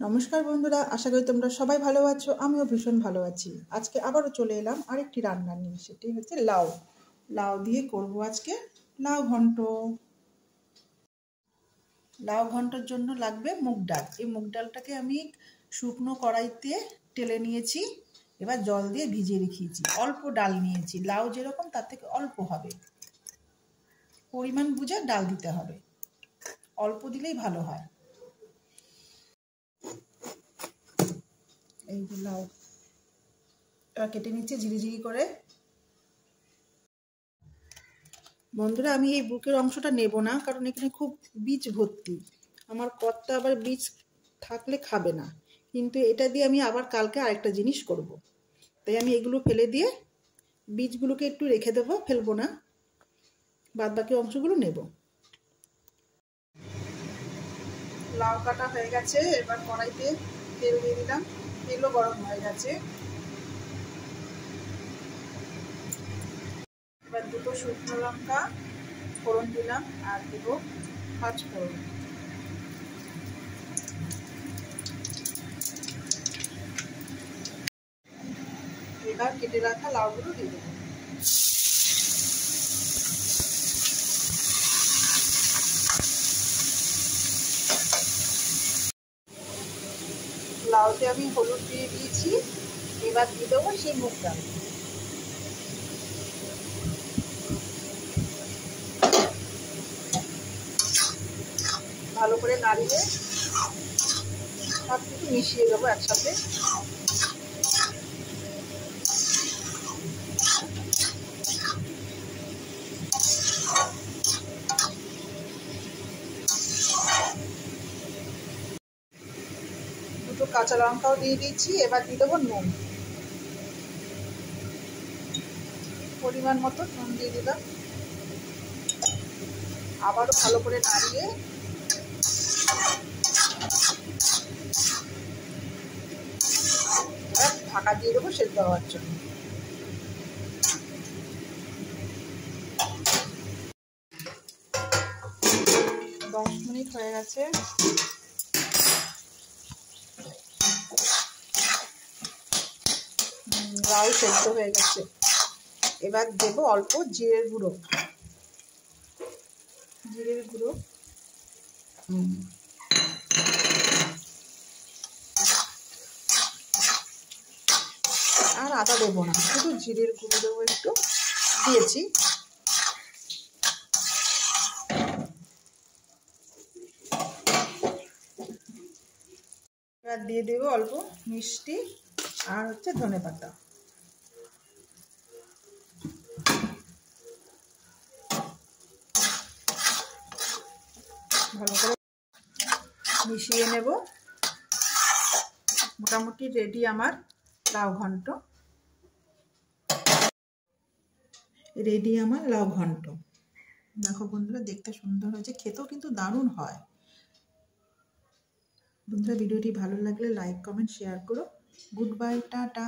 নমস্কার বন্ধুরা, আশা করি তোমরা সবাই ভালো আছো। আমিও ভীষণ ভালো আছি। আজকে আবারও চলে এলাম আরেকটি রান্না নিয়ে, সেটি হচ্ছে লাউ। লাউ দিয়ে করব আজকে লাউ ঘন্ট। লাউ ঘন্টের জন্য লাগবে মুগ ডাল। এই মুগ ডালটাকে আমি শুকনো কড়াইতে টেলে নিয়েছি, এবার জল দিয়ে ভিজিয়ে রেখেছি। অল্প ডাল নিয়েছি, লাউ যেরকম তার থেকে অল্প হবে, পরিমাণ বুঝে ডাল দিতে হবে, অল্প দিলেই ভালো হয়। এই যে লাউ কেটে নিচ্ছে ঝিরিঝিরি করে। বন্ধুরা, আমি এই বুকের অংশটা নেব না, কারণ এখানে খুব বীজ ভর্তি। আমার কর্তা আবার বীজ থাকলে খাবে না, কিন্তু এটা দিয়ে আমি আবার কালকে আরেকটা জিনিস করব। তাই আমি এগুলো ফেলে দিয়ে বীজগুলোকে একটু রেখে দেবো, ফেলবো না, বাদ বাকি অংশগুলো নেব। লাউ কাটা হয়ে গেছে, এবার কড়াইতে তেল দিয়ে দিলাম। তেলও গরম হয়ে গেছে। এবার দুটো শুকনো লঙ্কা ফোড়ন দিলাম আর দেবো 5 ফোড়ন। এবার কেটে রাখা লাউগুলো দিয়ে দেবো। লাউতে আমি হলুদ দিয়ে দিয়েছি, এবার দিয়ে দেবো সেই মুগ ডাল। ভালো করে নাড়িয়ে সব কিছু মিশিয়ে দেবো একসাথে। দুটো কাঁচা লঙ্কাও দিয়ে দিচ্ছি। এবার দিয়ে দেবো নুন, পরিমাণ মতো নুন দিয়ে দিলাম। আবারও ভালো করে নাড়িয়ে ঢাকা দিয়ে দেবো সেদ্ধ হওয়ার জন্য। 10 মিনিট হয়ে গেছে। লাউ সেদ্ধ হয়ে গেছে। এবার দেবো অল্প জিরের গুঁড়ো। আর আদা দেবো না, শুধু জিরের গুঁড়ো দেবো, একটু দিয়েছি। এবার দিয়ে দেবো অল্প মিষ্টি আর হচ্ছে ধনেপাতা। ভালো করে মিশিয়ে নেব। মোটামুটি রেডি আমার লাউ ঘন্ট। দেখো বন্ধুরা, দেখতে সুন্দর হয়েছে, খেতেও কিন্তু দারুণ হয়। বন্ধুরা, ভিডিওটি ভালো লাগলে লাইক, কমেন্ট, শেয়ার করো। Good bye, tata.